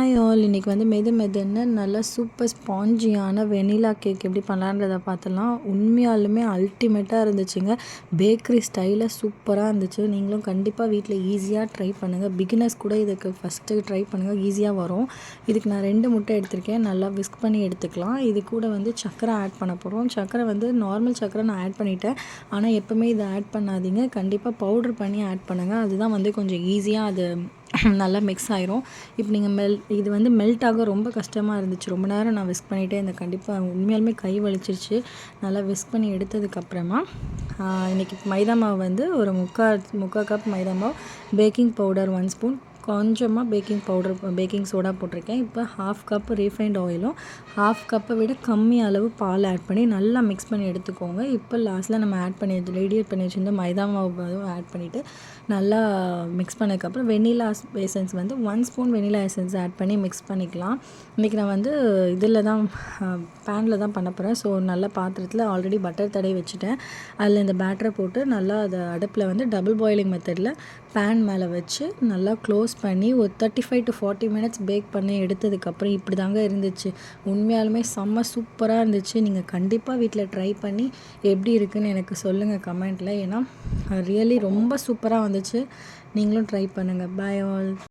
Hi all, இன்றைக்கி வந்து மெதுன்னு நல்லா சூப்பர் ஸ்பாஞ்சியான வெனிலா கேக் எப்படி பண்ணலான்றதை பார்த்துலாம். உண்மையாலுமே அல்டிமேட்டாக இருந்துச்சுங்க. பேக்கரி ஸ்டைலில் சூப்பராக இருந்துச்சு. நீங்களும் கண்டிப்பாக வீட்டில் ஈஸியாக ட்ரை பண்ணுங்கள். பிகினர்ஸ் கூட இதுக்கு ஃபஸ்ட்டு ட்ரை பண்ணுங்கள், ஈஸியாக வரும். இதுக்கு நான் 2 முட்டை எடுத்திருக்கேன். நல்லா விஸ்க் பண்ணி எடுத்துக்கலாம். இது கூட வந்து சர்க்கரை ஆட் பண்ண போகிறோம். சர்க்கரை வந்து நார்மல் சர்க்கரை நான் ஆட் பண்ணிட்டேன். ஆனால் எப்போவுமே இதை ஆட் பண்ணாதீங்க, கண்டிப்பாக பவுட்ரு பண்ணி ஆட் பண்ணுங்கள். அதுதான் வந்து கொஞ்சம் ஈஸியாக அது நல்லா மிக்ஸ் ஆயிரும். இப்போ நீங்கள் இது வந்து மெல்ட் ஆக ரொம்ப கஷ்டமாக இருந்துச்சு. ரொம்ப நேரம் நான் விஸ்க் பண்ணிகிட்டே இருந்தேன். கண்டிப்பாக உண்மையாலுமே கை வலிச்சிருச்சு. நல்லா விஸ்க் பண்ணி எடுத்ததுக்கப்புறமா இன்றைக்கி மைதா மாவு வந்து ஒரு முக்கால் கப் மைதா மாவு, பேக்கிங் பவுடர் 1 ஸ்பூன், கொஞ்சமாக பேக்கிங் சோடா போட்டிருக்கேன். இப்போ 1/2 கப் ரீஃபைண்ட் ஆயிலும் 1/2 கப்பை விட கம்மி அளவு பால் ஆட் பண்ணி நல்லா மிக்ஸ் பண்ணி எடுத்துக்கோங்க. இப்போ லாஸ்ட்டில் நம்ம ரெடி பண்ணி வச்சுருந்த மைதா மாவு ஆட் பண்ணிவிட்டு நல்லா மிக்ஸ் பண்ணதுக்கப்புறம் வெனிலா எசன்ஸ் வந்து 1 ஸ்பூன் வெனிலா எசன்ஸ் ஆட் பண்ணி மிக்ஸ் பண்ணிக்கலாம். இன்றைக்கி நான் வந்து பேனில் தான் பண்ண போகிறேன். ஸோ நல்லா பாத்திரத்தில் ஆல்ரெடி பட்டர் தடவி வச்சுட்டேன். அதில் இந்த பேட்டரை போட்டு நல்லா அதை அடுப்பில் வந்து டபுள் பாயிலிங் மெத்தடில் பேன் மேலே வச்சு நல்லா க்ளோஸ் பண்ணி ஒரு 35 to 40 மினிட்ஸ் பேக் பண்ணி எடுத்ததுக்கப்புறம் இப்படி தாங்க இருந்துச்சு. உண்மையாலுமே செம்ம சூப்பராக இருந்துச்சு. நீங்கள் கண்டிப்பாக வீட்டில் ட்ரை பண்ணி எப்படி இருக்குதுன்னு எனக்கு சொல்லுங்கள் கமெண்ட்டில். ஏன்னா ரியலி ரொம்ப சூப்பராக வந்துச்சு. நீங்களும் ட்ரை பண்ணுங்கள். Bye all.